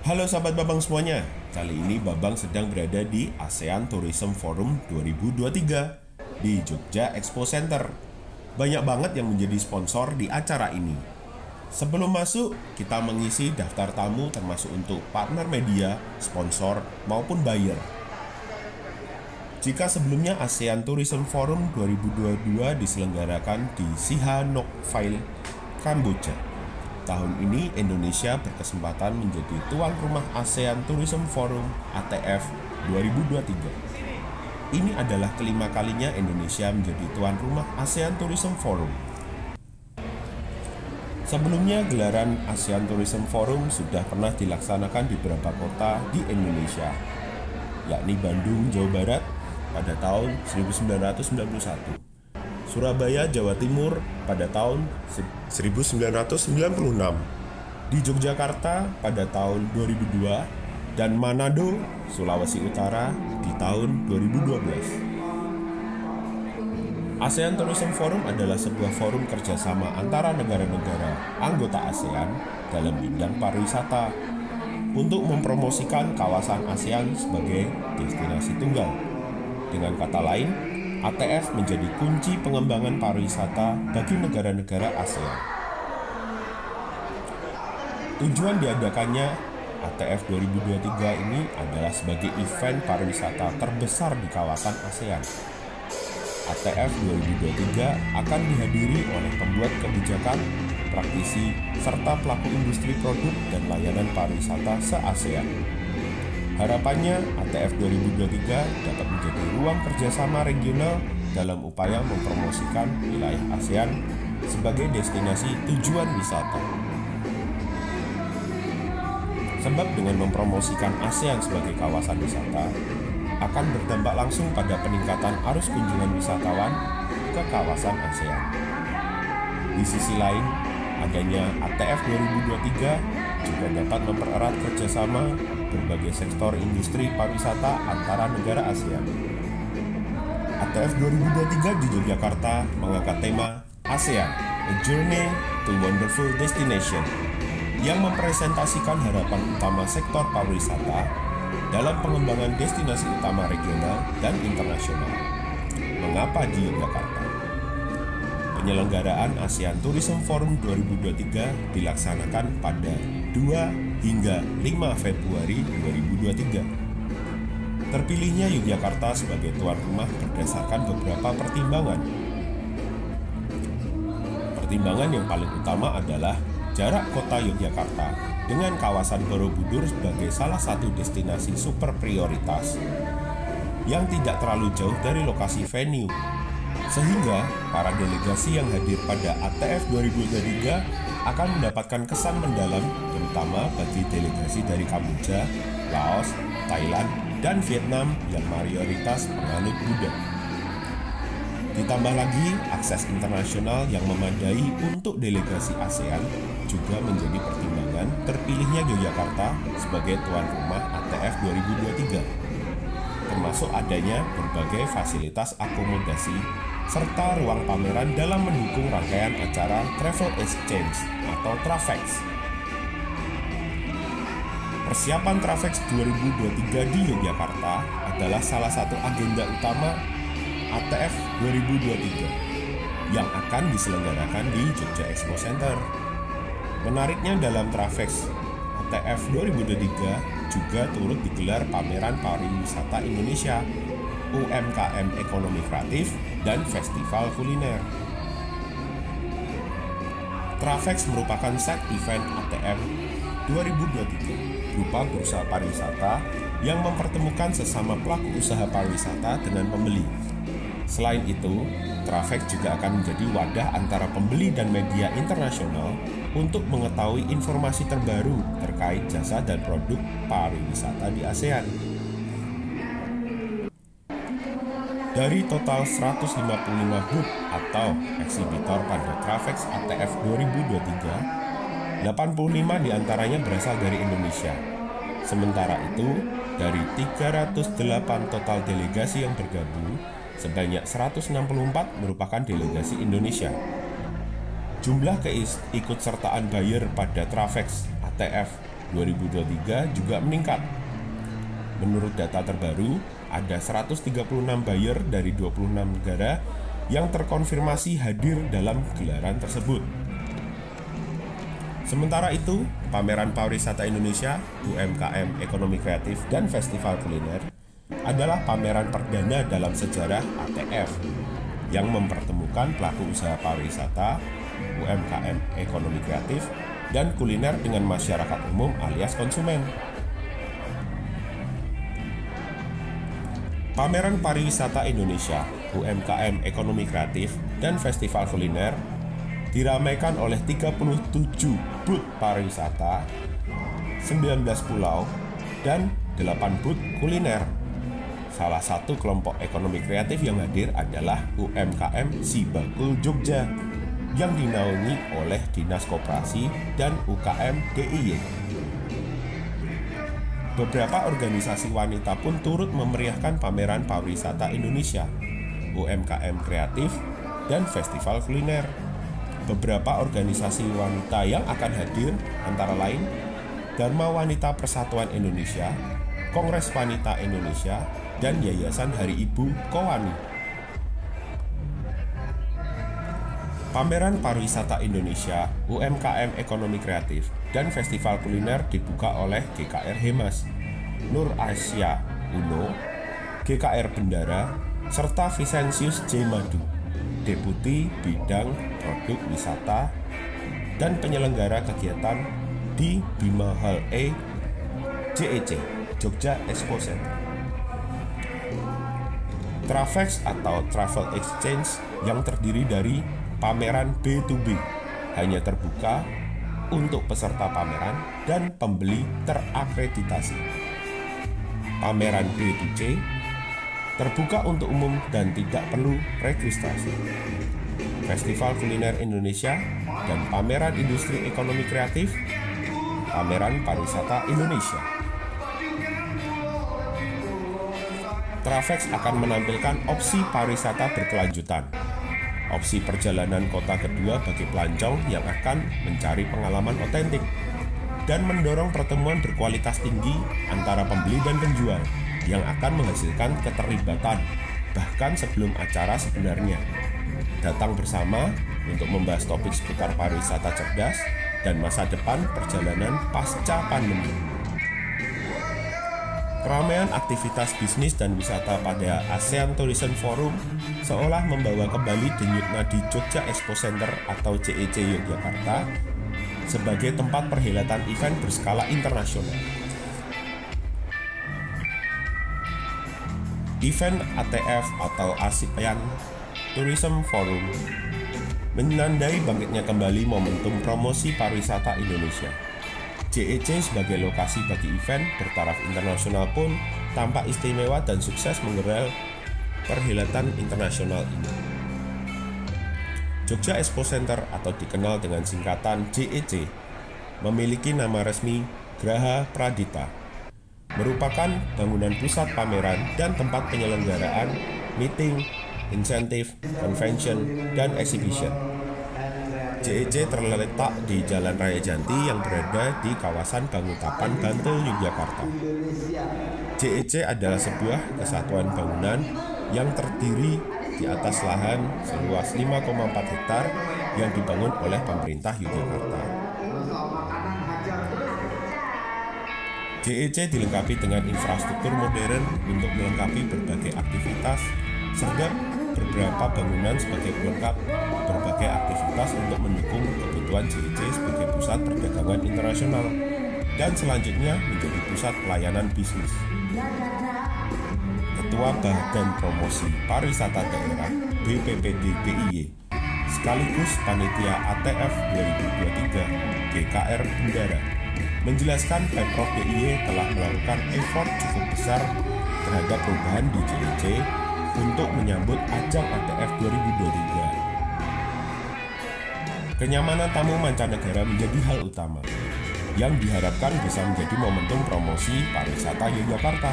Halo sahabat Babang semuanya, kali ini Babang sedang berada di ASEAN Tourism Forum 2023 di Jogja Expo Center. Banyak banget yang menjadi sponsor di acara ini. Sebelum masuk, kita mengisi daftar tamu termasuk untuk partner media, sponsor, maupun buyer. Jika sebelumnya ASEAN Tourism Forum 2022 diselenggarakan di Sihanoukville, Kamboja, tahun ini Indonesia berkesempatan menjadi tuan rumah ASEAN Tourism Forum ATF 2023. Ini adalah kelima kalinya Indonesia menjadi tuan rumah ASEAN Tourism Forum. Sebelumnya, gelaran ASEAN Tourism Forum sudah pernah dilaksanakan di beberapa kota di Indonesia, yakni Bandung, Jawa Barat pada tahun 1991, Surabaya, Jawa Timur pada tahun 1996, di Yogyakarta pada tahun 2002, dan Manado, Sulawesi Utara di tahun 2012. ASEAN Tourism Forum adalah sebuah forum kerjasama antara negara-negara anggota ASEAN dalam bidang pariwisata untuk mempromosikan kawasan ASEAN sebagai destinasi tunggal. Dengan kata lain, ATF menjadi kunci pengembangan pariwisata bagi negara-negara ASEAN. Tujuan diadakannya ATF 2023 ini adalah sebagai event pariwisata terbesar di kawasan ASEAN. ATF 2023 akan dihadiri oleh pembuat kebijakan, praktisi, serta pelaku industri produk dan layanan pariwisata se-ASEAN. Harapannya, ATF 2023 dapat menjadi ruang kerjasama regional dalam upaya mempromosikan wilayah ASEAN sebagai destinasi tujuan wisata. Sebab dengan mempromosikan ASEAN sebagai kawasan wisata, akan berdampak langsung pada peningkatan arus kunjungan wisatawan ke kawasan ASEAN. Di sisi lain, adanya ATF 2023 juga dapat mempererat kerjasama berbagai sektor industri pariwisata antara negara ASEAN. ATF 2023 di Yogyakarta mengangkat tema ASEAN, A Journey to Wonderful Destination, yang mempresentasikan harapan utama sektor pariwisata dalam pengembangan destinasi utama regional dan internasional. Mengapa di Yogyakarta? Penyelenggaraan ASEAN Tourism Forum 2023 dilaksanakan pada 2 hingga 5 Februari 2023. Terpilihnya Yogyakarta sebagai tuan rumah berdasarkan beberapa pertimbangan. Pertimbangan yang paling utama adalah jarak kota Yogyakarta dengan kawasan Borobudur sebagai salah satu destinasi super prioritas yang tidak terlalu jauh dari lokasi venue, sehingga para delegasi yang hadir pada ATF 2023 akan mendapatkan kesan mendalam, terutama bagi delegasi dari Kamboja, Laos, Thailand, dan Vietnam yang mayoritas penganut Buddha. Ditambah lagi, akses internasional yang memadai untuk delegasi ASEAN juga menjadi pertimbangan terpilihnya Yogyakarta sebagai tuan rumah ATF 2023, termasuk adanya berbagai fasilitas akomodasi serta ruang pameran dalam mendukung rangkaian acara Travel Exchange atau Travex. Persiapan Travex 2023 di Yogyakarta adalah salah satu agenda utama ATF 2023 yang akan diselenggarakan di Jogja Expo Center. Menariknya, dalam Travex ATF 2023 juga turut digelar pameran pariwisata Indonesia, UMKM ekonomi kreatif, dan festival kuliner. Travex merupakan side event ATF 2023 berupa bursa pariwisata yang mempertemukan sesama pelaku usaha pariwisata dengan pembeli. Selain itu, Travex juga akan menjadi wadah antara pembeli dan media internasional untuk mengetahui informasi terbaru terkait jasa dan produk pariwisata di ASEAN. Dari total 155 booth atau eksibitor pada Travex ATF 2023, 85 diantaranya berasal dari Indonesia. Sementara itu, dari 308 total delegasi yang bergabung, sebanyak 164 merupakan delegasi Indonesia. Jumlah keikutsertaan buyer pada Travex ATF 2023 juga meningkat. Menurut data terbaru, ada 136 buyer dari 26 negara yang terkonfirmasi hadir dalam gelaran tersebut. Sementara itu, Pameran Pariwisata Indonesia, UMKM Ekonomi Kreatif, dan Festival Kuliner adalah pameran perdana dalam sejarah ATF yang mempertemukan pelaku usaha pariwisata, UMKM Ekonomi Kreatif, dan kuliner dengan masyarakat umum alias konsumen. Pameran Pariwisata Indonesia, UMKM Ekonomi Kreatif, dan Festival Kuliner diramaikan oleh 37 booth pariwisata, 19 pulau, dan 8 booth kuliner. Salah satu kelompok ekonomi kreatif yang hadir adalah UMKM Sibakul Jogja yang dinaungi oleh Dinas Koperasi dan UKM DIY. Beberapa organisasi wanita pun turut memeriahkan Pameran Pariwisata Indonesia, UMKM Kreatif, dan Festival Kuliner. Beberapa organisasi wanita yang akan hadir antara lain Dharma Wanita Persatuan Indonesia, Kongres Wanita Indonesia, dan Yayasan Hari Ibu Kowani. Pameran Pariwisata Indonesia, UMKM Ekonomi Kreatif, dan Festival Kuliner dibuka oleh GKR Hemas, Nur Asia Uno, GKR Bendara, serta Vicentius J. Madu, Deputi Bidang Produk Wisata dan penyelenggara kegiatan di Bima Hall E, JEC, Jogja Expo Center. Travex atau Travel Exchange yang terdiri dari pameran B2B hanya terbuka untuk peserta pameran dan pembeli terakreditasi. Pameran B2C terbuka untuk umum dan tidak perlu registrasi. Festival Kuliner Indonesia dan Pameran Industri Ekonomi Kreatif, Pameran Pariwisata Indonesia. Travex akan menampilkan opsi pariwisata berkelanjutan, opsi perjalanan kota kedua bagi pelancong yang akan mencari pengalaman otentik, dan mendorong pertemuan berkualitas tinggi antara pembeli dan penjual yang akan menghasilkan keterlibatan bahkan sebelum acara sebenarnya. Datang bersama untuk membahas topik seputar pariwisata cerdas dan masa depan perjalanan pasca pandemi. Keramaian aktivitas bisnis dan wisata pada ASEAN Tourism Forum seolah membawa kembali denyut nadi Jogja Expo Center atau JEC Yogyakarta sebagai tempat perhelatan event berskala internasional. Event ATF atau ASEAN Tourism Forum menandai bangkitnya kembali momentum promosi pariwisata Indonesia. JEC sebagai lokasi bagi event bertaraf internasional pun tampak istimewa dan sukses menggelar perhelatan internasional ini. Jogja Expo Center atau dikenal dengan singkatan JEC memiliki nama resmi Graha Pradita, merupakan bangunan pusat pameran dan tempat penyelenggaraan meeting, insentif, convention, dan exhibition. JEC terletak di Jalan Raya Janti yang berada di kawasan Bangutapan, Bantul, Yogyakarta. JEC adalah sebuah kesatuan bangunan yang terdiri di atas lahan seluas 5,4 hektar yang dibangun oleh pemerintah Yogyakarta. JEC dilengkapi dengan infrastruktur modern untuk melengkapi berbagai aktivitas, serta beberapa bangunan sebagai pelengkap berbagai aktivitas untuk mendukung kebutuhan JEC sebagai pusat perdagangan internasional dan selanjutnya menjadi pusat pelayanan bisnis. Ketua Badan Promosi Pariwisata Daerah BPPD DIY sekaligus Panitia ATF 2023 GKR Bendara menjelaskan Pemprov DIY telah melakukan effort cukup besar terhadap perubahan di JEC untuk menyambut ajang ATF 2023. Kenyamanan tamu mancanegara menjadi hal utama yang diharapkan bisa menjadi momentum promosi pariwisata Yogyakarta.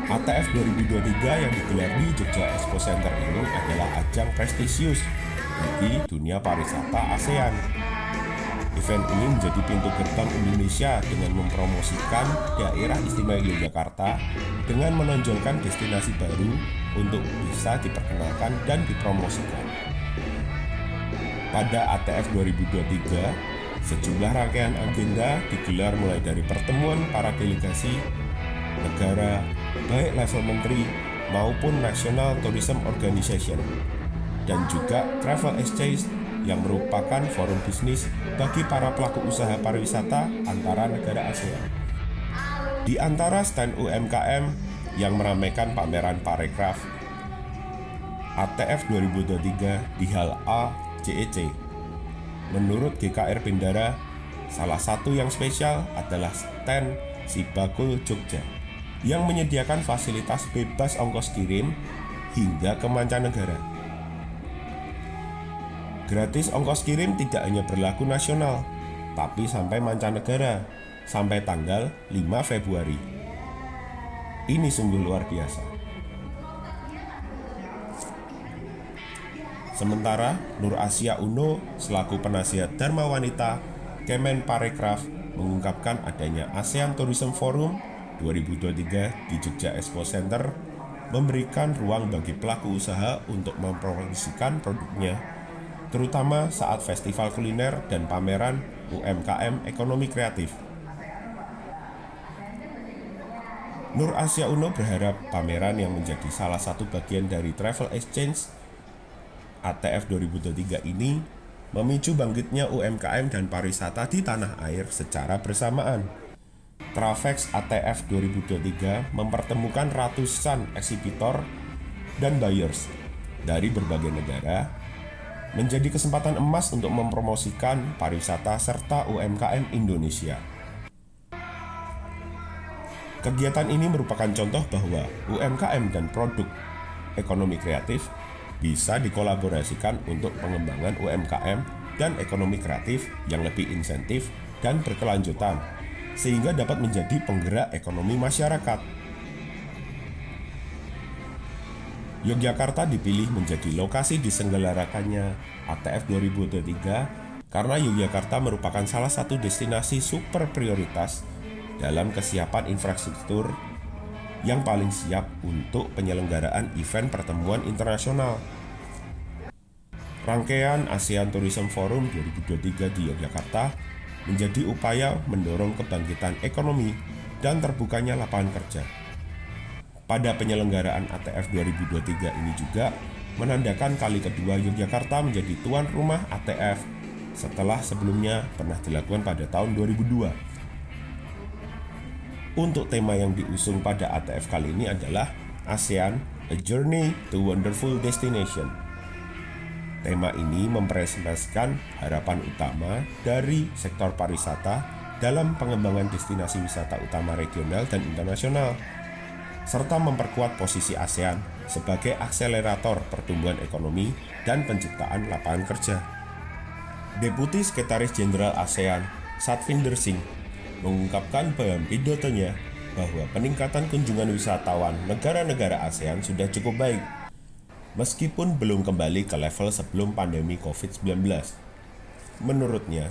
ATF 2023 yang digelar di Jogja Expo Center ini adalah ajang prestisius bagi dunia pariwisata ASEAN. Event ini menjadi pintu gerbang Indonesia dengan mempromosikan daerah istimewa Yogyakarta dengan menonjolkan destinasi baru untuk bisa diperkenalkan dan dipromosikan. Pada ATF 2023, sejumlah rangkaian agenda digelar mulai dari pertemuan para delegasi negara, baik level menteri maupun National Tourism Organization, dan juga Travel Exchange yang merupakan forum bisnis bagi para pelaku usaha pariwisata antara negara ASEAN. Di antara stand UMKM yang meramaikan pameran Parekraf ATF 2023 di Hal A JEC, menurut GKR Bendara, salah satu yang spesial adalah stand Sibakul Jogja yang menyediakan fasilitas bebas ongkos kirim hingga ke mancanegara. Gratis ongkos kirim tidak hanya berlaku nasional, tapi sampai mancanegara, sampai tanggal 5 Februari. Ini sungguh luar biasa. Sementara Nur Asia Uno selaku penasihat Dharma Wanita Kemen Parekraf mengungkapkan adanya ASEAN Tourism Forum 2023 di Jogja Expo Center memberikan ruang bagi pelaku usaha untuk mempromosikan produknya, terutama saat festival kuliner dan pameran UMKM ekonomi kreatif. Nur Asia Uno berharap pameran yang menjadi salah satu bagian dari Travel Exchange ATF 2023 ini memicu bangkitnya UMKM dan pariwisata di tanah air secara bersamaan. Travex ATF 2023 mempertemukan ratusan eksibitor dan buyers dari berbagai negara, menjadi kesempatan emas untuk mempromosikan pariwisata serta UMKM Indonesia. Kegiatan ini merupakan contoh bahwa UMKM dan produk ekonomi kreatif bisa dikolaborasikan untuk pengembangan UMKM dan ekonomi kreatif yang lebih insentif dan berkelanjutan, sehingga dapat menjadi penggerak ekonomi masyarakat. Yogyakarta dipilih menjadi lokasi diselenggarakannya ATF 2023 karena Yogyakarta merupakan salah satu destinasi super prioritas dalam kesiapan infrastruktur yang paling siap untuk penyelenggaraan event pertemuan internasional. Rangkaian ASEAN Tourism Forum 2023 di Yogyakarta menjadi upaya mendorong kebangkitan ekonomi dan terbukanya lapangan kerja. Pada penyelenggaraan ATF 2023 ini juga menandakan kali kedua Yogyakarta menjadi tuan rumah ATF setelah sebelumnya pernah dilakukan pada tahun 2002. Untuk tema yang diusung pada ATF kali ini adalah ASEAN, A Journey to Wonderful Destination. Tema ini mempresentasikan harapan utama dari sektor pariwisata dalam pengembangan destinasi wisata utama regional dan internasional, serta memperkuat posisi ASEAN sebagai akselerator pertumbuhan ekonomi dan penciptaan lapangan kerja. Deputi Sekretaris Jenderal ASEAN, Satvinder Singh, mengungkapkan dalam pidatonya bahwa peningkatan kunjungan wisatawan negara-negara ASEAN sudah cukup baik, meskipun belum kembali ke level sebelum pandemi COVID-19. Menurutnya,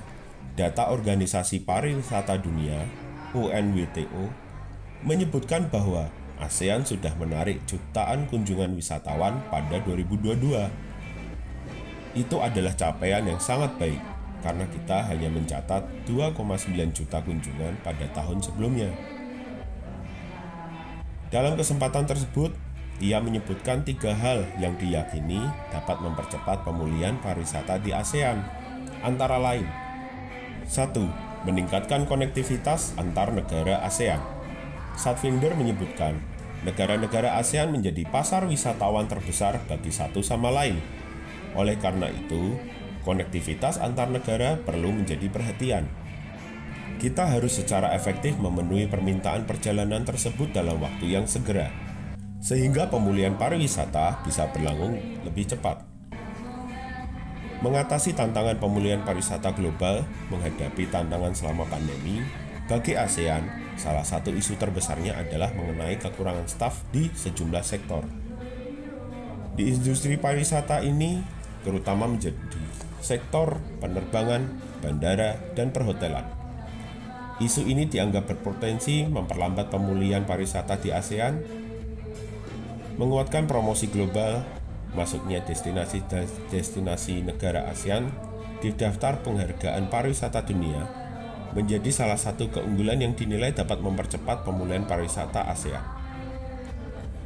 data Organisasi Pariwisata Dunia (UNWTO) menyebutkan bahwa ASEAN sudah menarik jutaan kunjungan wisatawan pada 2022. Itu adalah capaian yang sangat baik karena kita hanya mencatat 2,9 juta kunjungan pada tahun sebelumnya. Dalam kesempatan tersebut, ia menyebutkan 3 hal yang diyakini dapat mempercepat pemulihan pariwisata di ASEAN, antara lain: 1. Meningkatkan konektivitas antar negara ASEAN. Satvinder menyebutkan, negara-negara ASEAN menjadi pasar wisatawan terbesar bagi satu sama lain. Oleh karena itu, konektivitas antar negara perlu menjadi perhatian. Kita harus secara efektif memenuhi permintaan perjalanan tersebut dalam waktu yang segera, sehingga pemulihan pariwisata bisa berlangsung lebih cepat. Mengatasi tantangan pemulihan pariwisata global menghadapi tantangan selama pandemi, bagi ASEAN, salah satu isu terbesarnya adalah mengenai kekurangan staf di sejumlah sektor. Di industri pariwisata ini terutama menjadi sektor penerbangan, bandara, dan perhotelan. Isu ini dianggap berpotensi memperlambat pemulihan pariwisata di ASEAN, menguatkan promosi global, masuknya destinasi negara ASEAN di daftar penghargaan pariwisata dunia menjadi salah satu keunggulan yang dinilai dapat mempercepat pemulihan pariwisata ASEAN.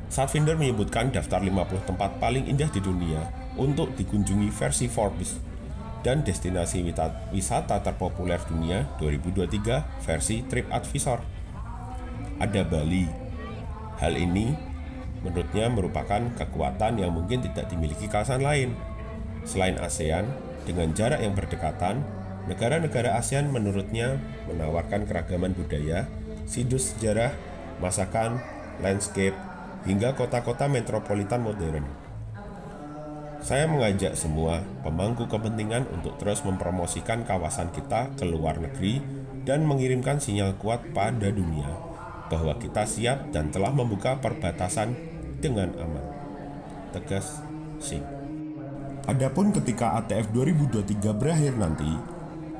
Satvinder menyebutkan daftar 50 tempat paling indah di dunia untuk dikunjungi versi Forbes dan destinasi wisata terpopuler dunia 2023 versi TripAdvisor. Ada Bali. Hal ini menurutnya merupakan kekuatan yang mungkin tidak dimiliki kawasan lain. Selain ASEAN, dengan jarak yang berdekatan, negara-negara ASEAN menurutnya menawarkan keragaman budaya, situs sejarah, masakan, landscape, hingga kota-kota metropolitan modern. Saya mengajak semua pemangku kepentingan untuk terus mempromosikan kawasan kita ke luar negeri dan mengirimkan sinyal kuat pada dunia bahwa kita siap dan telah membuka perbatasan dengan aman. Tegas Xi. Adapun ketika ATF 2023 berakhir nanti,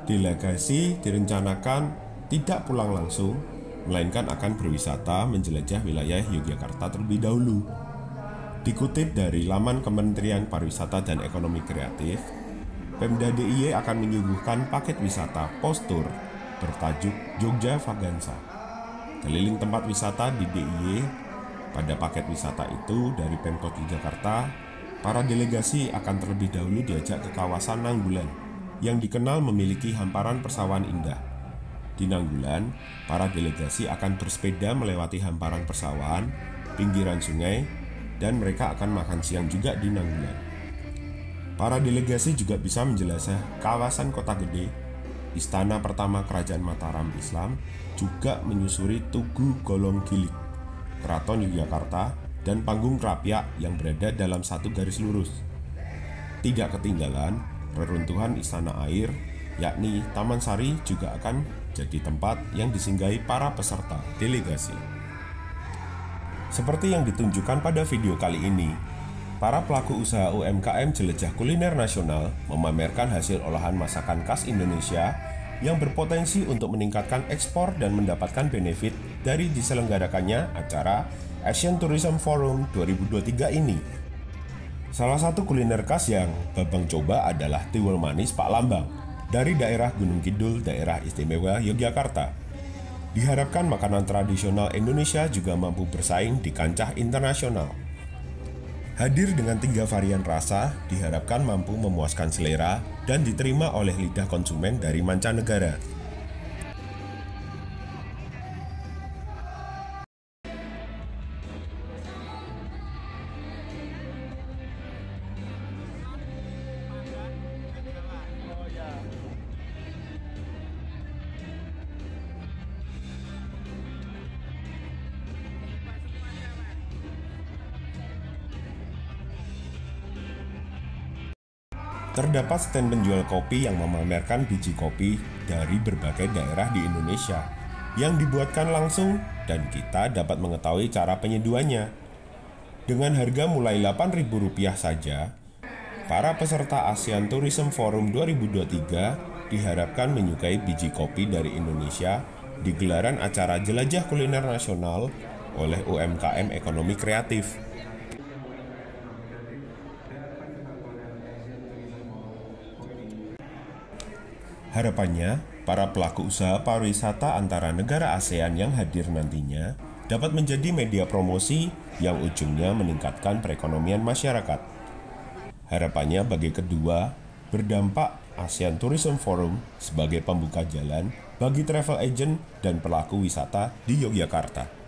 delegasi direncanakan tidak pulang langsung, melainkan akan berwisata menjelajah wilayah Yogyakarta terlebih dahulu. Dikutip dari laman Kementerian Pariwisata dan Ekonomi Kreatif, Pemda DIY akan menyuguhkan paket wisata postur bertajuk Jogja Vaganza. Keliling tempat wisata di DIY. Pada paket wisata itu dari Pemkot Yogyakarta, para delegasi akan terlebih dahulu diajak ke kawasan Nanggulan yang dikenal memiliki hamparan persawahan indah. Di Nanggulan, para delegasi akan bersepeda melewati hamparan persawahan, pinggiran sungai, dan mereka akan makan siang juga di Nanggulan. Para delegasi juga bisa menjelajah kawasan Kota Gede, istana pertama Kerajaan Mataram Islam, juga menyusuri Tugu Golong Gilik, Keraton Yogyakarta, dan Panggung Krapyak yang berada dalam satu garis lurus. Tidak ketinggalan, reruntuhan Istana Air, yakni Taman Sari, juga akan jadi tempat yang disinggahi para peserta delegasi. Seperti yang ditunjukkan pada video kali ini, para pelaku usaha UMKM jelajah kuliner nasional memamerkan hasil olahan masakan khas Indonesia yang berpotensi untuk meningkatkan ekspor dan mendapatkan benefit dari diselenggarakannya acara Asian Tourism Forum 2023 ini. Salah satu kuliner khas yang Babang coba adalah tiwul manis Pak Lambang dari daerah Gunung Kidul, daerah istimewa Yogyakarta. Diharapkan makanan tradisional Indonesia juga mampu bersaing di kancah internasional. Hadir dengan 3 varian rasa, diharapkan mampu memuaskan selera dan diterima oleh lidah konsumen dari mancanegara. Terdapat stand penjual kopi yang memamerkan biji kopi dari berbagai daerah di Indonesia yang dibuatkan langsung dan kita dapat mengetahui cara penyeduhannya. Dengan harga mulai Rp8.000 saja, para peserta ASEAN Tourism Forum 2023 diharapkan menyukai biji kopi dari Indonesia di gelaran acara Jelajah Kuliner Nasional oleh UMKM Ekonomi Kreatif. Harapannya, para pelaku usaha pariwisata antara negara ASEAN yang hadir nantinya dapat menjadi media promosi yang ujungnya meningkatkan perekonomian masyarakat. Harapannya bagi kedua, berdampak ASEAN Tourism Forum sebagai pembuka jalan bagi travel agent dan pelaku wisata di Yogyakarta.